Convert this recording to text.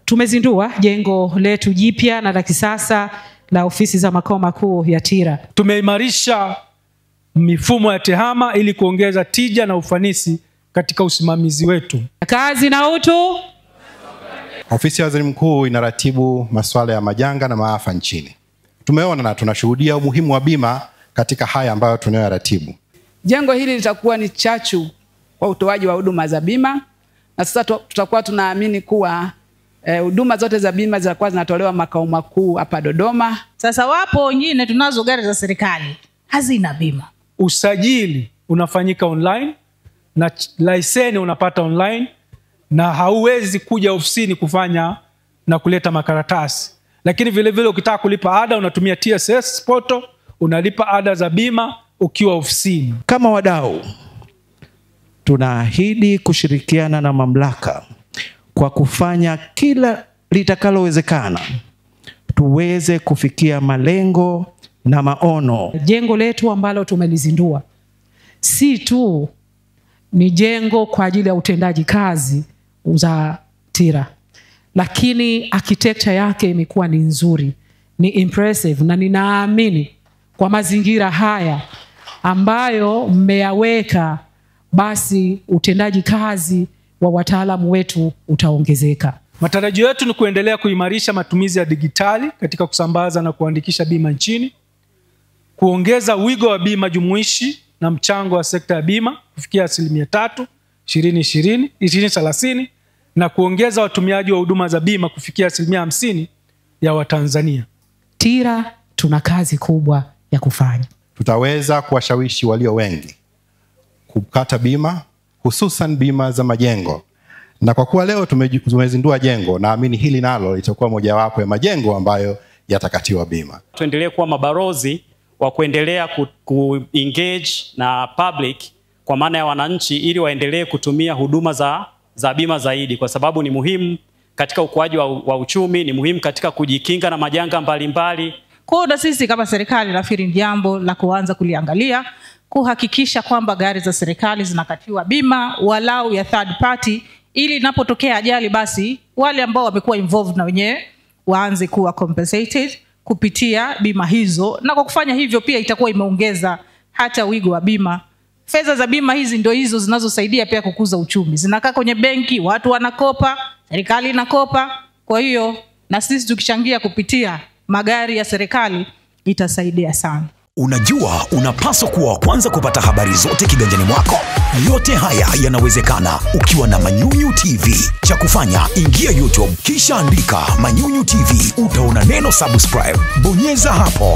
Tumezindua jengo letu jipya na la kisasa la ofisi za makao makuu ya TIRA. Tumeimarisha mifumo ya tehama ili kuongeza tija na ufanisi katika usimamizi wetu. Kazi na utu. Ofisi ya Waziri Mkuu inaratibu masuala ya majanga na maafa nchini. Tumeona na tunashuhudia umuhimu wa bima katika haya ambayo tunayoratibu. Jengo hili litakuwa ni chachu kwa utoaji wa huduma za bima, na sasa tutakuwa tunaamini kuwa huduma zote za bima zitakuwa zinatolewa makao makuu hapa Dodoma. Sasa wapo wengine tunazo gari za serikali hazina bima. Usajili unafanyika online na leseni unapata online, na hauwezi kuja ofisini kufanya na kuleta makaratasi. Lakini vile vile ukitaka kulipa ada unatumia TSS portal, unalipa ada za bima ukiwa ofisini. Kama wadau, tunaahidi kushirikiana na mamlaka kwa kufanya kila litakalowezekana tuweze kufikia malengo na maono. Jengo letu ambalo tumelizindua si tu ni jengo kwa ajili ya utendaji kazi za TIRA, lakini architecture yake imekuwa ni nzuri, ni impressive, na ninaamini kwa mazingira haya ambayo mmeyaweka, basi utendaji kazi wa wataalamu wetu utaongezeka. Matarajio yetu ni kuendelea kuimarisha matumizi ya digitali katika kusambaza na kuandikisha bima nchini, kuongeza wigo wa bima jumuishi na mchango wa sekta ya bima kufikia 3% 2030, na kuongeza watumiaji wa huduma za bima kufikia 50% ya Watanzania. TIRA tuna kazi kubwa ya kufanya. Tutaweza kuwashawishi walio wengi kukata bima, hususan bima za majengo. Na kwa kuwa leo tumezindua jengo, naamini hili nalo litakuwa mojawapo ya majengo ambayo yatakatiwa bima. Tuendelee kuwa mabarozi wa kuendelea ku-engage na public, kwa maana ya wananchi, ili waendelee kutumia huduma za bima zaidi, kwa sababu ni muhimu katika ukuaji wa uchumi, ni muhimu katika kujikinga na majanga mbalimbali. Kwa hiyo sisi kama serikali nafikiri ni jambo la kuanza kuliangalia, kuhakikisha kwamba gari za serikali zinakatiwa bima walau ya third party, ili inapotokea ajali basi wale ambao wamekuwa involved na wenyewe waanze kuwa compensated kupitia bima hizo. Na kwa kufanya hivyo pia itakuwa imeongeza hata wigo wa bima. Fedha za bima hizi ndio hizo zinazosaidia pia kukuza uchumi. Zinakaa kwenye benki, watu wanakopa, serikali inakopa. Kwa hiyo na sisi tukichangia kupitia magari ya serikali itasaidia sana. Unajua, unapaswa kuwa wa kwanza kupata habari zote kiganjani mwako. Yote haya yanawezekana ukiwa na Manyunyu TV. Cha kufanya, ingia YouTube kisha andika Manyunyu TV, utaona neno subscribe, bonyeza hapo.